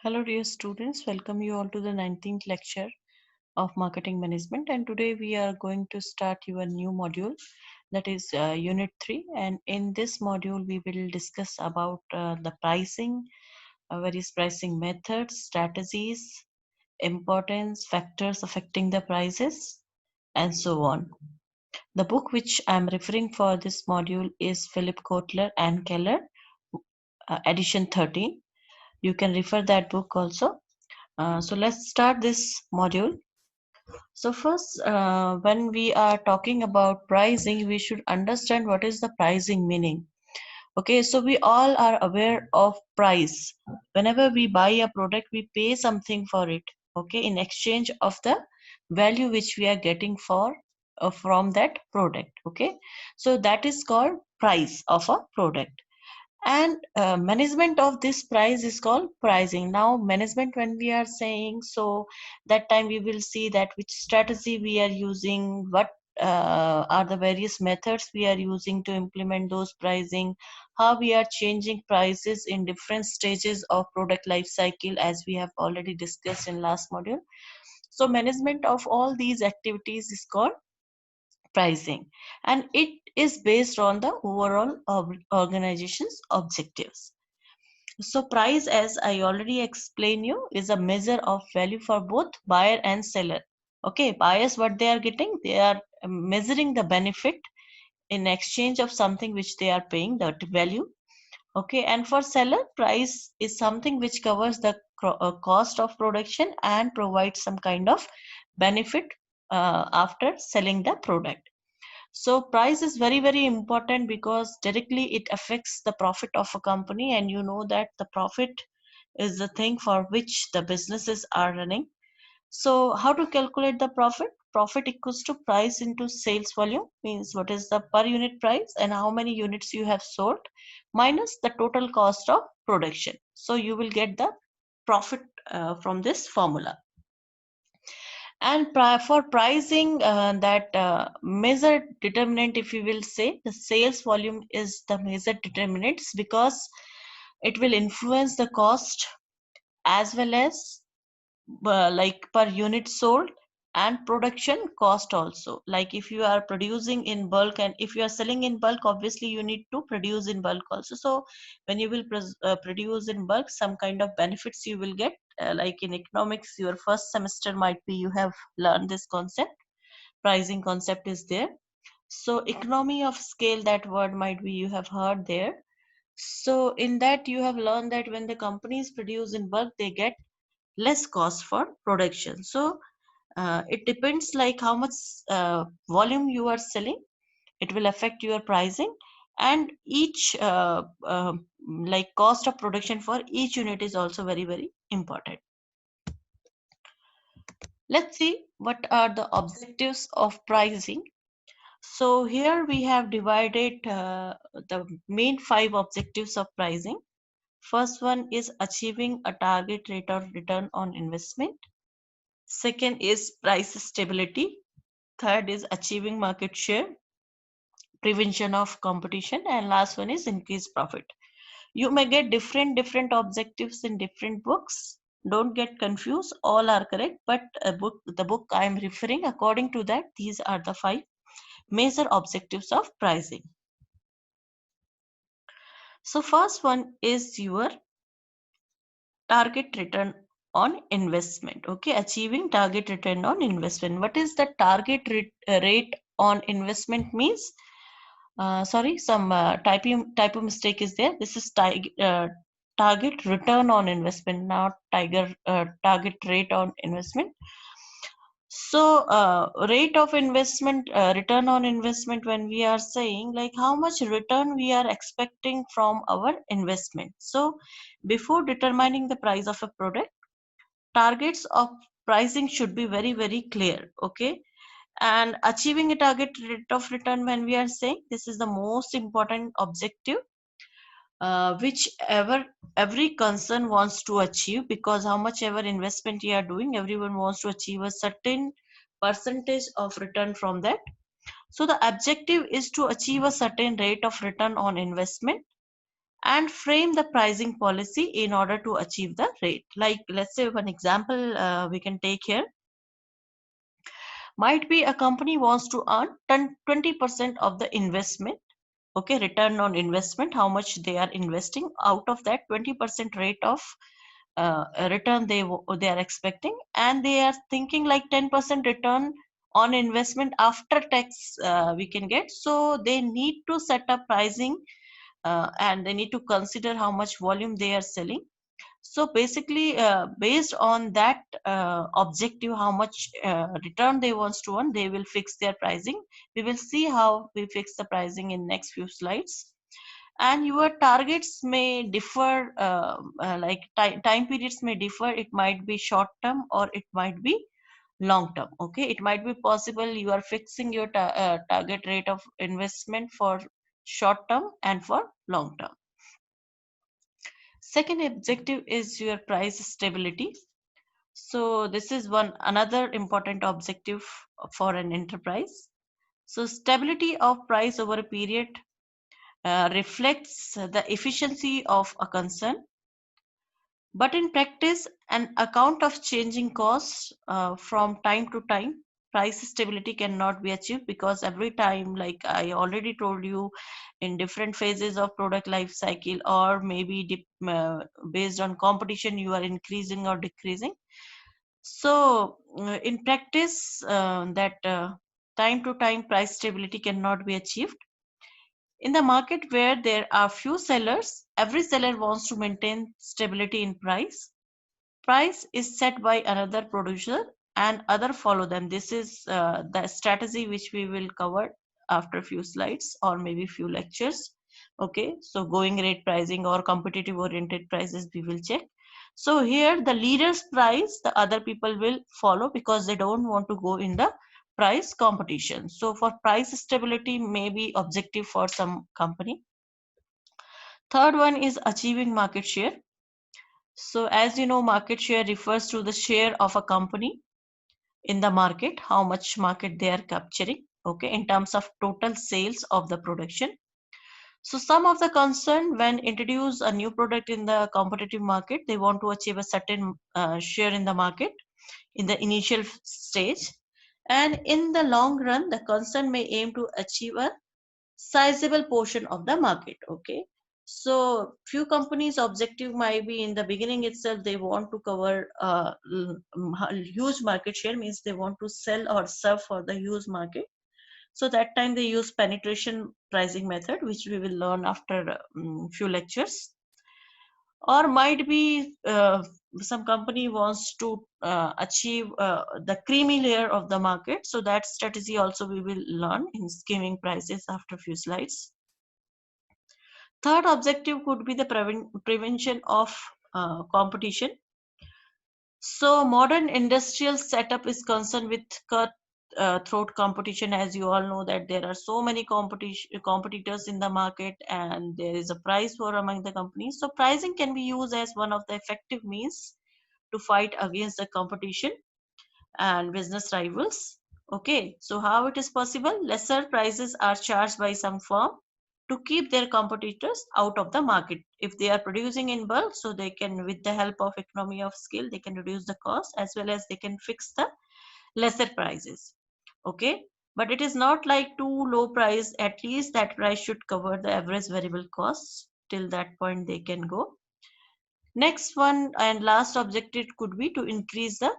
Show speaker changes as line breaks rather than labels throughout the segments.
Hello dear students, welcome you all to the 19th lecture of marketing management, and today we are going to start your new module, that is unit 3. And in this module we will discuss about the pricing, various pricing methods, strategies, importance, factors affecting the prices, and so on. The book which I am referring for this module is Philip Kotler and Keller, edition 13. You can refer that book also. So let's start this module. So first, when we are talking about pricing, we should understand what is the pricing meaning. Okay, so we all are aware of price. Whenever we buy a product, we pay something for it. Okay, in exchange of the value which we are getting for from that product. Okay, so that is called price of a product. And management of this price is called pricing. Now management, when we are saying, so that time we will see that which strategy we are using, what are the various methods we are using to implement those pricing, how we are changing prices in different stages of product life cycle, as we have already discussed in last module. So management of all these activities is called pricing, and it is based on the overall organization's objectives. So price, as I already explained you, is a measure of value for both buyer and seller. Okay, buyers, what they are getting, they are measuring the benefit in exchange of something which they are paying, that value. Okay, and for seller, price is something which covers the cost of production and provides some kind of benefit after selling the product. So price is very, very important because directly it affects the profit of a company, and you know that the profit is the thing for which the businesses are running. So how to calculate the profit? Profit equals to price into sales volume, means what is the per unit price and how many units you have sold, minus the total cost of production. So you will get the profit from this formula. And for pricing, that major determinant, if you will say, the sales volume is the major determinant, because it will influence the cost as well as like per unit sold, and production cost also. Like if you are producing in bulk and if you are selling in bulk, obviously you need to produce in bulk also. So when you will produce in bulk, some kind of benefits you will get. Like in economics, your first semester might be you have learned this concept, pricing concept is there. So economy of scale, that word might be you have heard there. So in that you have learned that when the companies produce in bulk, they get less cost for production. So it depends like how much volume you are selling, it will affect your pricing. And each like cost of production for each unit is also very, very important. Let's see what are the objectives of pricing. So here we have divided the main 5 objectives of pricing. First one is achieving a target rate of return on investment. Second is price stability. Third is achieving market share, prevention of competition, and last one is increased profit. You may get different objectives in different books. Don't get confused, all are correct, but the book I am referring, according to that, these are the 5 major objectives of pricing. So first one is your target return on investment. Okay, achieving target return on investment. What is the target rate on investment means? Sorry, some typo mistake is there. This is target return on investment, not target rate on investment. So rate of investment, return on investment, when we are saying like how much return we are expecting from our investment. So before determining the price of a product, targets of pricing should be very, very clear. Okay, and achieving a target rate of return, when we are saying, this is the most important objective which every concern wants to achieve, because how much ever investment you are doing, everyone wants to achieve a certain percentage of return from that. So the objective is to achieve a certain rate of return on investment, and frame the pricing policy in order to achieve the rate. Like, let's say one example we can take here. Might be a company wants to earn 20% of the investment, okay, return on investment, how much they are investing. Out of that 20% rate of return they are expecting, and they are thinking like 10% return on investment after tax we can get. So they need to set up pricing, and they need to consider how much volume they are selling. So basically, based on that objective, how much return they wants to earn, they will fix their pricing. We will see how we fix the pricing in next few slides. And your targets may differ, like time periods may differ. It might be short term or it might be long term. Okay, it might be possible you are fixing your target rate of investment for short term and for long term. Second objective is your price stability. So this is another important objective for an enterprise. So stability of price over a period reflects the efficiency of a concern, but in practice, an account of changing costs from time to time, price stability cannot be achieved, because every time, like I already told you, in different phases of product life cycle, or maybe based on competition, you are increasing or decreasing. So in practice, that time to time price stability cannot be achieved. In the market where there are few sellers, every seller wants to maintain stability in price. Price is set by another producer and other follow them. This is the strategy which we will cover after few slides or maybe few lectures. Okay, so going rate pricing or competitive oriented prices we will check. So here the leader's price, the other people will follow because they don't want to go in the price competition. So for price stability may be objective for some company. Third one is achieving market share. So as you know, market share refers to the share of a company in the market, how much market they are capturing, okay, in terms of total sales of the production. So some of the concern when introduce a new product in the competitive market, they want to achieve a certain share in the market in the initial stage. And in the long run, the concern may aim to achieve a sizable portion of the market. Okay, so few companies objective might be in the beginning itself they want to cover huge market share, means they want to sell or serve for the huge market. So that time they use penetration pricing method, which we will learn after few lectures. Or might be some company wants to achieve the creamy layer of the market. So that strategy also we will learn in skimming prices after few slides. Third objective could be the prevention of competition. So modern industrial setup is concerned with throat competition. As you all know that there are so many competitors in the market and there is a price war among the companies. So pricing can be used as one of the effective means to fight against the competition and business rivals. Okay, so how it is possible? Lesser prices are charged by some firm to keep their competitors out of the market. If they are producing in bulk, so they can, with the help of economy of scale, they can reduce the cost as well as they can fix the lesser prices. Okay, but it is not like too low price. At least that price should cover the average variable costs. Till that point they can go. Next one and last objective could be to increase the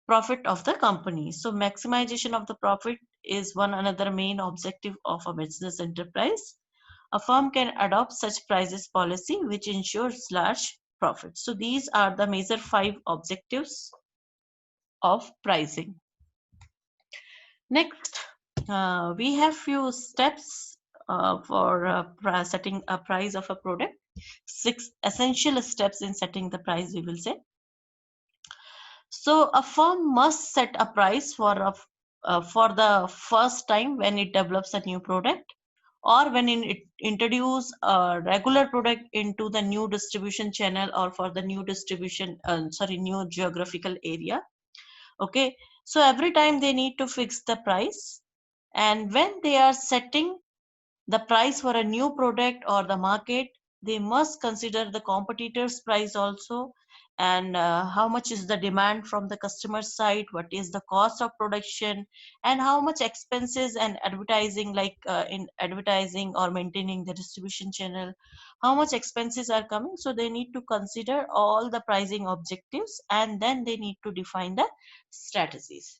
profit of the company. So maximization of the profit is one another main objective of a business enterprise. A firm can adopt such prices policy which ensures large profits. So these are the major 5 objectives of pricing. Next, we have few steps for setting a price of a product. 6 essential steps in setting the price, we will say. So a firm must set a price for the first time when it develops a new product, or when it introduce a regular product into the new distribution channel, or for the new distribution new geographical area. Okay, so every time they need to fix the price, and when they are setting the price for a new product or the market, they must consider the competitors' price also, and how much is the demand from the customer side, what is the cost of production, and how much expenses and advertising, like in advertising or maintaining the distribution channel, how much expenses are coming. So they need to consider all the pricing objectives, and then they need to define the strategies.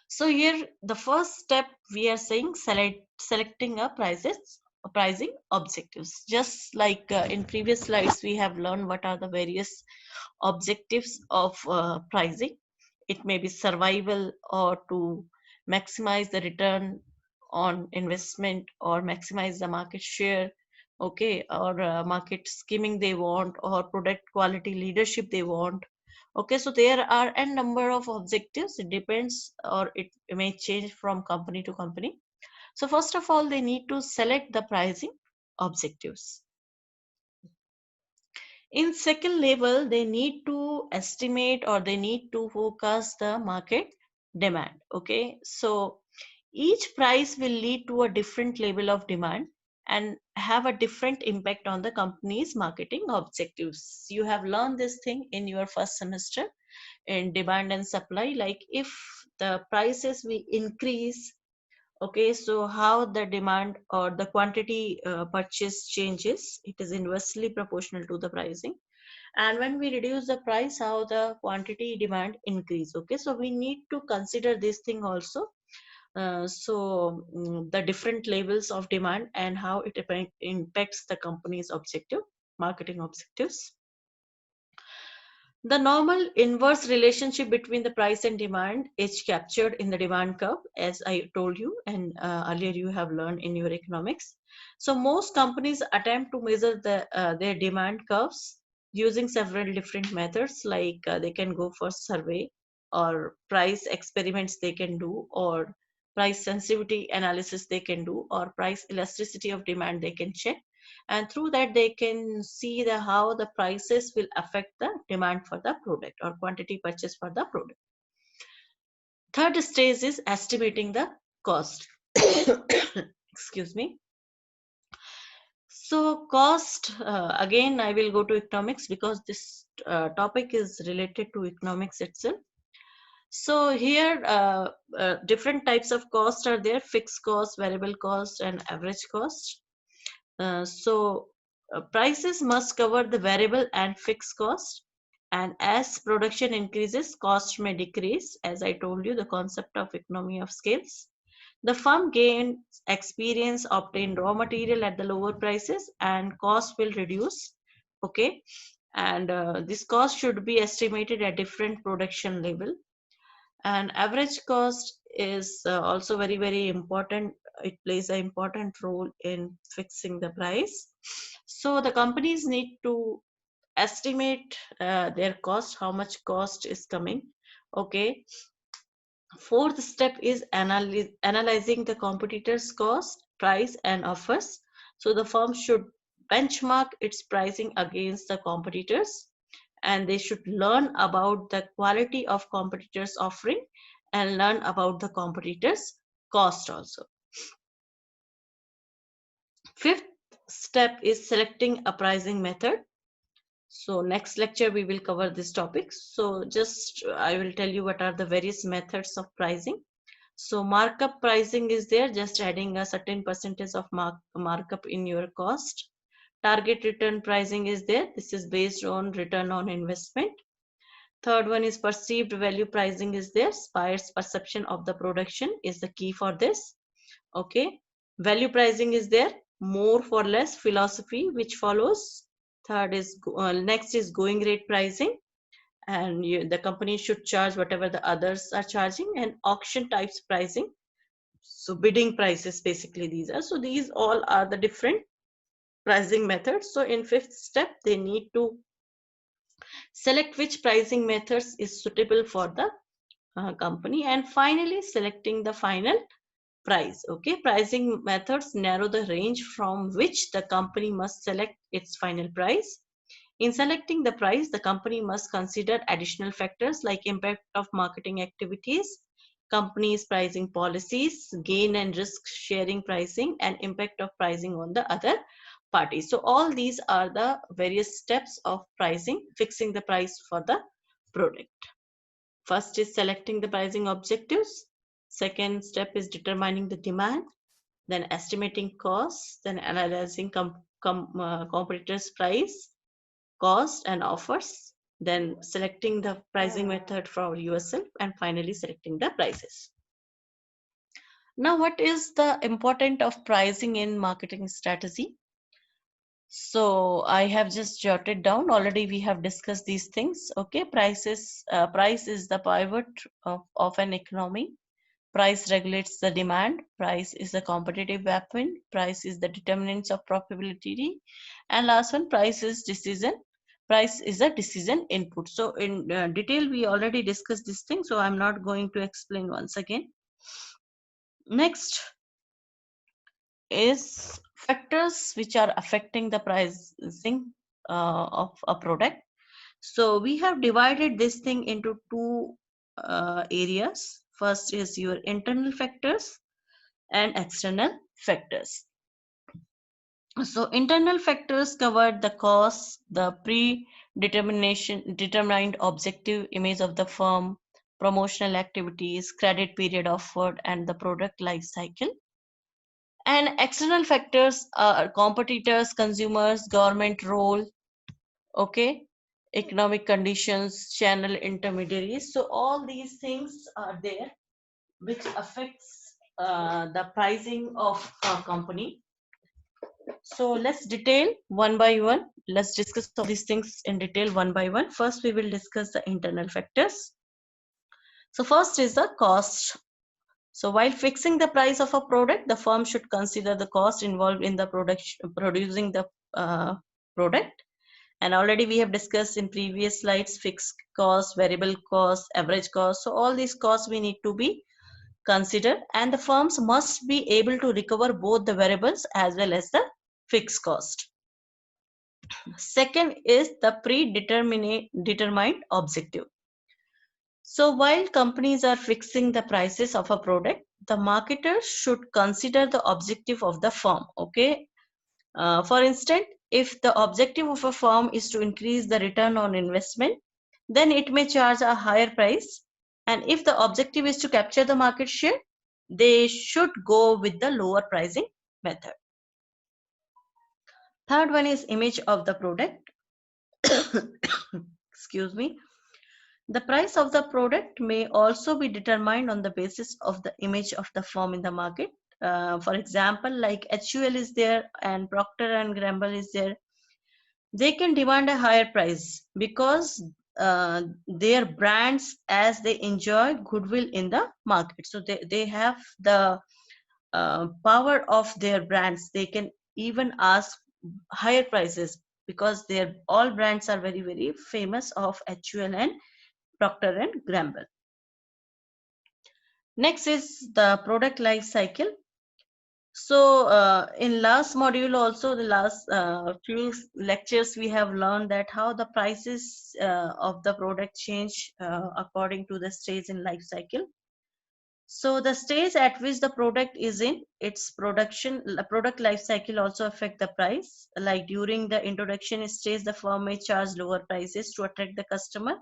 So here the first step we are saying selecting a pricing objectives. Just like in previous slides we have learned what are the various objectives of pricing. It may be survival or to maximize the return on investment or maximize the market share, okay, or market skimming they want, or product quality leadership they want. Okay, so there are a number of objectives. It depends, or it may change from company to company. So first of all, they need to select the pricing objectives. In second level, they need to estimate, or they need to forecast the market demand. Okay, so each price will lead to a different level of demand and have a different impact on the company's marketing objectives. You have learned this thing in your first semester in demand and supply. Like if the prices will increase, okay, so how the demand or the quantity purchase changes, it is inversely proportional to the pricing. And when we reduce the price, how the quantity demand increase. Okay, so we need to consider this thing also. The different levels of demand and how it impacts the company's objective, marketing objectives. The normal inverse relationship between the price and demand is captured in the demand curve, as I told you, and earlier you have learned in your economics. So most companies attempt to measure their demand curves using several different methods, like they can go for survey, or price experiments they can do, or price sensitivity analysis they can do, or price elasticity of demand they can check, and through that they can see the how the prices will affect the demand for the product or quantity purchase for the product. Third stage is estimating the cost. Excuse me. So cost, again I will go to economics because this topic is related to economics itself. So here different types of cost are there: fixed cost, variable cost, and average cost. Prices must cover the variable and fixed cost, and as production increases, cost may decrease. As I told you, the concept of economy of scales. The firm gains experience, obtain raw material at the lower prices, and cost will reduce. Okay, and this cost should be estimated at different production level. And average cost is also very important. It plays an important role in fixing the price. So the companies need to estimate their cost, how much cost is coming. Okay, fourth step is analyzing the competitors cost, price, and offers. So the firm should benchmark its pricing against the competitors, and they should learn about the quality of competitors offering and learn about the competitors cost also. Fifth step is selecting a pricing method. So next lecture we will cover this topic. So just I will tell you what are the various methods of pricing. So markup pricing is there, just adding a certain percentage of markup in your cost. Target return pricing is there. This is based on return on investment. Third one is perceived value pricing is there. Buyer's perception of the production is the key for this. Okay. Value pricing is there. More for less philosophy which follows. Third is next is going rate pricing, and the company should charge whatever the others are charging. And auction types pricing, so bidding prices basically these are. So these all are the different pricing methods. So in fifth step they need to select which pricing methods is suitable for the company, and finally selecting the final price. Okay, pricing methods narrow the range from which the company must select its final price. In selecting the price, the company must consider additional factors like impact of marketing activities, company's pricing policies, gain and risk sharing pricing, and impact of pricing on the other parties. So all these are the various steps of pricing, fixing the price for the product. First is selecting the pricing objectives. Second step is determining the demand, then estimating costs, then analyzing competitors' price, cost and offers, then selecting the pricing method for yourself, and finally selecting the prices. Now, what is the importance of pricing in marketing strategy? So I have just jotted down. Already we have discussed these things. Okay, price is the pivot of an economy. Price regulates the demand. Price is the competitive weapon. Price is the determinants of profitability. And last one, price is decision. Price is a decision input. So in detail, we already discussed this thing. So I'm not going to explain once again. Next is factors which are affecting the pricing of a product. So we have divided this thing into two areas. First is your internal factors and external factors. So internal factors cover the cost, the determined objective image of the firm, promotional activities, credit period offered, and the product life cycle. And external factors are competitors, consumers, government role, okay, economic conditions, channel intermediaries. So all these things are there which affects the pricing of a company. So let's detail one by one. Let's discuss all these things in detail one by one. First, we will discuss the internal factors. So first is the cost. So while fixing the price of a product, the firm should consider the cost involved in the producing the product. And already we have discussed in previous slides, fixed cost, variable cost, average cost. So all these costs we need to be considered, and the firms must be able to recover both the variables as well as the fixed cost. Second is the predetermined objective. So while companies are fixing the prices of a product, the marketers should consider the objective of the firm. Okay. For instance, if the objective of a firm is to increase the return on investment, then it may charge a higher price. And if the objective is to capture the market share, they should go with the lower pricing method. Third one is image of the product. Excuse me. The price of the product may also be determined on the basis of the image of the firm in the market. For example, like HUL is there and Procter and Gamble is there. They can demand a higher price because their brands, as they enjoy goodwill in the market. So they have the power of their brands. They can even ask higher prices because their all brands are very, very famous of HUL and Procter and Gamble. Next is the product life cycle. So in last module also, the last few lectures, we have learned that how the prices of the product change according to the stage in life cycle. So the stage at which the product is in its production, the product life cycle also affect the price. Like during the introduction stage, the firm may charge lower prices to attract the customer.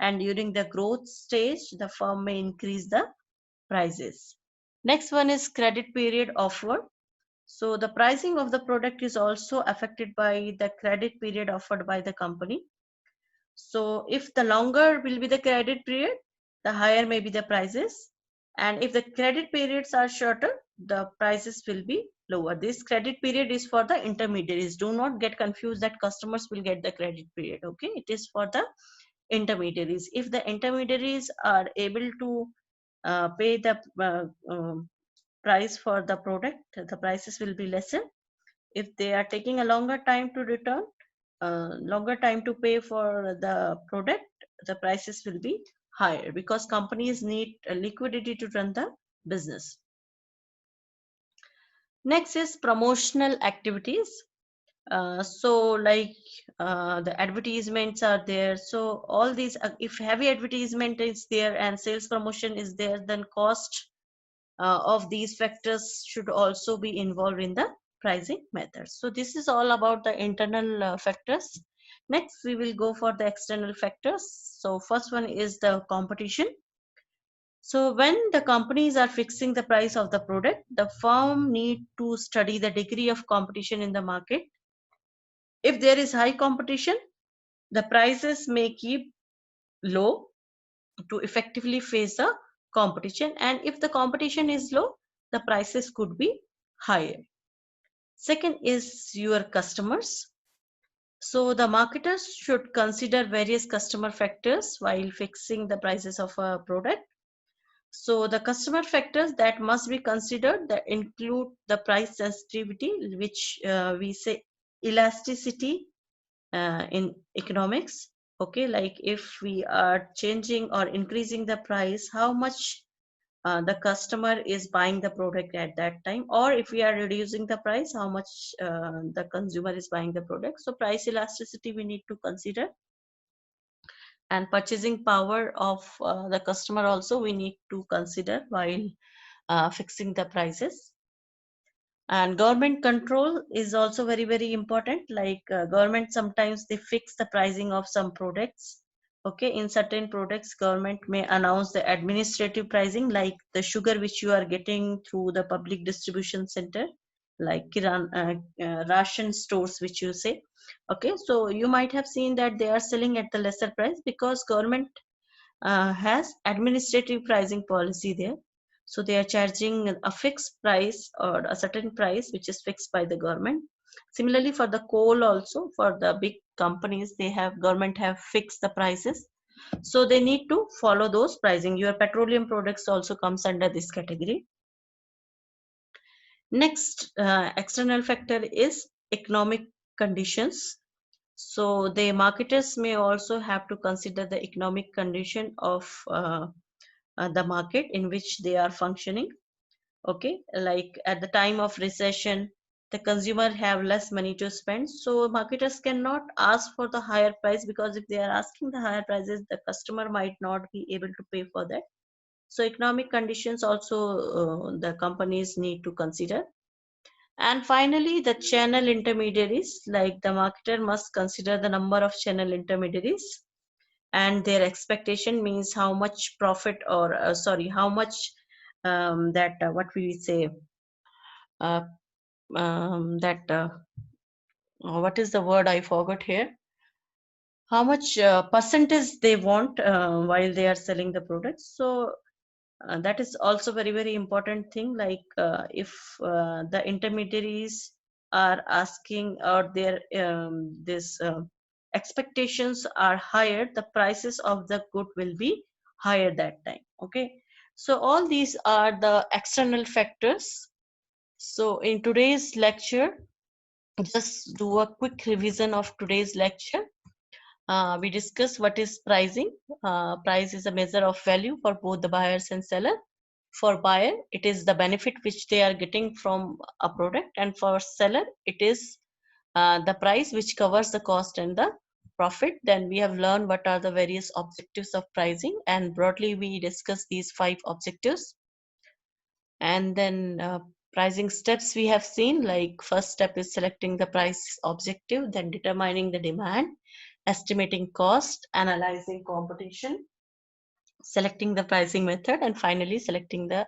And during the growth stage, the firm may increase the prices. Next one is credit period offered. So the pricing of the product is also affected by the credit period offered by the company. So if the longer will be the credit period, the higher may be the prices. And if the credit periods are shorter, the prices will be lower. This credit period is for the intermediaries. Do not get confused that customers will get the credit period. Okay, it is for the intermediaries. If the intermediaries are able to pay the price for the product, the prices will be lesser. If they are taking a longer time to return, longer time to pay for the product, the prices will be higher because companies need liquidity to run the business. Next is promotional activities. So like the advertisements are there. So all these, if heavy advertisement is there and sales promotion is there, then cost of these factors should also be involved in the pricing methods. So this is all about the internal factors. Next, we will go for the external factors. So first one is the competition. So when the companies are fixing the price of the product, the firm need to study the degree of competition in the market. If there is high competition, the prices may keep low to effectively face the competition, and if the competition is low, the prices could be higher. Second is your customers. So the marketers should consider various customer factors while fixing the prices of a product. So the customer factors that must be considered that include the price sensitivity, which we say elasticity in economics. Okay, like if we are changing or increasing the price, how much the customer is buying the product at that time, or if we are reducing the price, how much the consumer is buying the product. So price elasticity we need to consider, and purchasing power of the customer also we need to consider while fixing the prices. And government control is also very important, like government sometimes they fix the pricing of some products. Okay, in certain products government may announce the administrative pricing, like the sugar which you are getting through the public distribution center, like ration stores which you say. Okay, so you might have seen that they are selling at the lesser price because government has administrative pricing policy there. So they are charging a fixed price or a certain price which is fixed by the government. Similarly for the coal also, for the big companies, they have government have fixed the prices. So they need to follow those pricing. Your petroleum products also comes under this category. Next external factor is economic conditions. So the marketers may also have to consider the economic condition of the market in which they are functioning. Okay, like at the time of recession, the consumer have less money to spend, so marketers cannot ask for the higher price, because if they are asking the higher prices, the customer might not be able to pay for that. So economic conditions also the companies need to consider. And finally, the channel intermediaries, like the marketer must consider the number of channel intermediaries, and their expectation means how much profit, or sorry, how much that what we say uh, that what is the word I forgot here, how much percentage they want while they are selling the products. So that is also very important thing, like if the intermediaries are asking, or their this expectations are higher, the prices of the good will be higher that time. Okay, so all these are the external factors. So in today's lecture, just do a quick revision of today's lecture. We discussed what is pricing. Price is a measure of value for both the buyers and seller. For buyer, it is the benefit which they are getting from a product, and for seller, it is the price which covers the cost and the profit. Then we have learned what are the various objectives of pricing, and broadly we discussed these 5 objectives. And then pricing steps we have seen, like first step is selecting the price objective, then determining the demand, estimating cost, analyzing competition, selecting the pricing method, and finally selecting the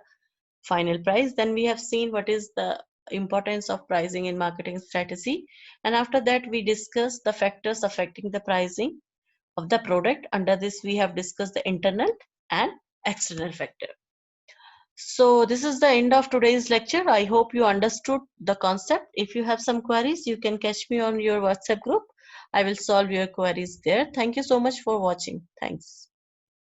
final price. Then we have seen what is the importance of pricing in marketing strategy, and after that we discussed the factors affecting the pricing of the product. Under this we have discussed the internal and external factor. So this is the end of today's lecture. I hope you understood the concept. If you have some queries, you can catch me on your WhatsApp group. I will solve your queries there. Thank you so much for watching. Thanks.